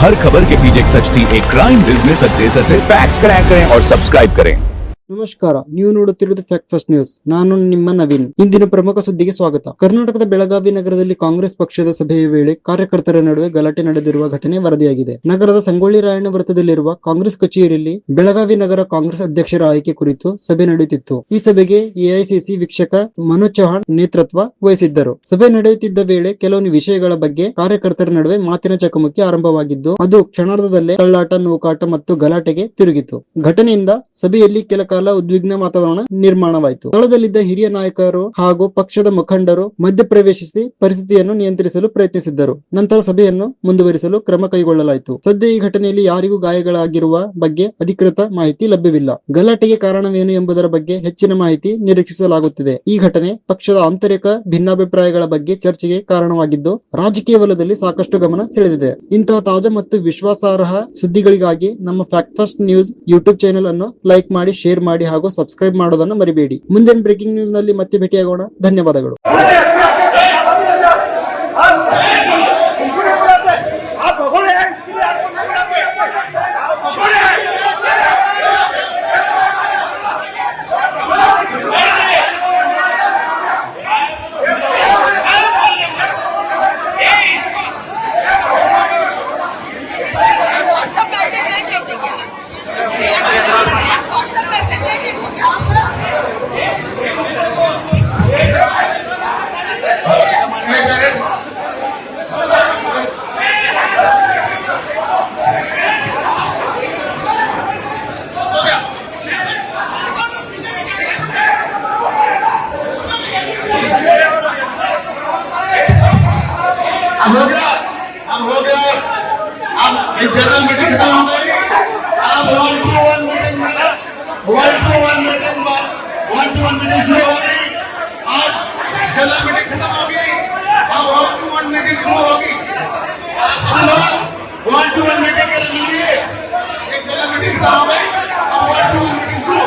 हर खबर के पीछे एक सच थी। एक क्राइम बिजनेस अड्डेसर से फैक्ट क्रैक करें और सब्सक्राइब करें। ನಮಸ್ಕಾರ, ನೀವು ನೋಡುತ್ತಿರುವುದು ಫ್ಯಾಕ್ಟ್ ಫಸ್ಟ್ ನ್ಯೂಸ್. ನಾನು ನಿಮ್ಮ ನವೀನ್. ಇಂದಿನ ಪ್ರಮುಖ ಸುದ್ದಿಗೆ ಸ್ವಾಗತ. ಕರ್ನಾಟಕದ ಬೆಳಗಾವಿ ನಗರದಲ್ಲಿ ಕಾಂಗ್ರೆಸ್ ಪಕ್ಷದ ಸಭೆಯ ವೇಳೆ ಕಾರ್ಯಕರ್ತರ ನಡುವೆ ಗಲಾಟೆ ನಡೆದಿರುವ ಘಟನೆ ವರದಿಯಾಗಿದೆ. ನಗರದ ಸಂಗೊಳ್ಳಿ ರಾಯಣ್ಣ ವೃತ್ತದಲ್ಲಿರುವ ಕಾಂಗ್ರೆಸ್ ಕಚೇರಿಯಲ್ಲಿ ಬೆಳಗಾವಿ ನಗರ ಕಾಂಗ್ರೆಸ್ ಅಧ್ಯಕ್ಷರ ಆಯ್ಕೆ ಕುರಿತು ಸಭೆ ನಡೆಯುತ್ತಿತ್ತು. ಈ ಸಭೆಗೆ ಎಐಸಿಸಿ ವೀಕ್ಷಕ ಮನೋಜ್ ಚೌಹಾಣ್ ನೇತೃತ್ವ ವಹಿಸಿದ್ದರು. ಸಭೆ ನಡೆಯುತ್ತಿದ್ದ ವೇಳೆ ಕೆಲವು ವಿಷಯಗಳ ಬಗ್ಗೆ ಕಾರ್ಯಕರ್ತರ ನಡುವೆ ಮಾತಿನ ಚಕಮಕಿ ಆರಂಭವಾಗಿದ್ದು, ಅದು ಕ್ಷಣಾರ್ಧದಲ್ಲೇ ತಳ್ಳಾಟ, ನೂಕಾಟ ಮತ್ತು ಗಲಾಟೆಗೆ ತಿರುಗಿತು. ಘಟನೆಯಿಂದ ಸಭೆಯಲ್ಲಿ ಕೆಲ ಕಾಲ ಉದ್ವಿಗ್ನ ವಾತಾವರಣ ನಿರ್ಮಾಣವಾಯಿತು. ಸ್ಥಳದಲ್ಲಿದ್ದ ಹಿರಿಯ ನಾಯಕರು ಹಾಗೂ ಪಕ್ಷದ ಮುಖಂಡರು ಮಧ್ಯಪ್ರವೇಶಿಸಿ ಪರಿಸ್ಥಿತಿಯನ್ನು ನಿಯಂತ್ರಿಸಲು ಪ್ರಯತ್ನಿಸಿದ್ದರು. ನಂತರ ಸಭೆಯನ್ನು ಮುಂದುವರಿಸಲು ಕ್ರಮ ಕೈಗೊಳ್ಳಲಾಯಿತು. ಸದ್ಯ ಈ ಘಟನೆಯಲ್ಲಿ ಯಾರಿಗೂ ಗಾಯಗಳಾಗಿರುವ ಬಗ್ಗೆ ಅಧಿಕೃತ ಮಾಹಿತಿ ಲಭ್ಯವಿಲ್ಲ. ಗಲಾಟೆಗೆ ಕಾರಣವೇನು ಎಂಬುದರ ಬಗ್ಗೆ ಹೆಚ್ಚಿನ ಮಾಹಿತಿ ನಿರೀಕ್ಷಿಸಲಾಗುತ್ತಿದೆ. ಈ ಘಟನೆ ಪಕ್ಷದ ಆಂತರಿಕ ಭಿನ್ನಾಭಿಪ್ರಾಯಗಳ ಬಗ್ಗೆ ಚರ್ಚೆಗೆ ಕಾರಣವಾಗಿದ್ದು, ರಾಜಕೀಯ ವಲಯದಲ್ಲಿ ಸಾಕಷ್ಟು ಗಮನ ಸೆಳೆದಿದೆ. ಇಂತಹ ತಾಜಾ ಮತ್ತು ವಿಶ್ವಾಸಾರ್ಹ ಸುದ್ದಿಗಳಿಗಾಗಿ ನಮ್ಮ fact first news YouTube channel ಅನ್ನು ಲೈಕ್ ಮಾಡಿ, ಶೇರ್ ಮಾಡಿ ಹಾಗೂ ಸಬ್ಸ್ಕ್ರೈಬ್ ಮಾಡೋದನ್ನು ಮರಿಬೇಡಿ. ಮುಂದಿನ ಬ್ರೇಕಿಂಗ್ ನ್ಯೂಸ್ ನಲ್ಲಿ ಮತ್ತೆ ಭೇಟಿಯಾಗೋಣ. ಧನ್ಯವಾದಗಳು. अब हो गया। अब जनरल मीटिंग खत्म हो गई। अब 1-to-1 मीटिंग में 1-to-1 मीटिंग शुरू हो गई। आज जनरल मीटिंग खत्म हो गई। अब 1-to-1 मीटिंग शुरू होगी। हम लोग 1-to-1 मीटिंग के लिए एक जनरल मीटिंग खत्म हो गई। अब 1-to-1 मीटिंग शुरू।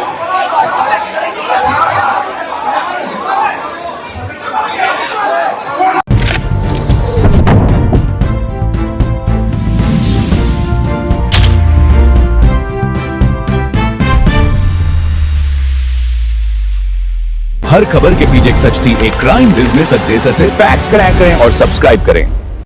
हर खबर के पीछे एक सच थी। एक क्राइम बिजनेस अड्डेसर से फैक्ट क्रैक करें और सब्सक्राइब करें।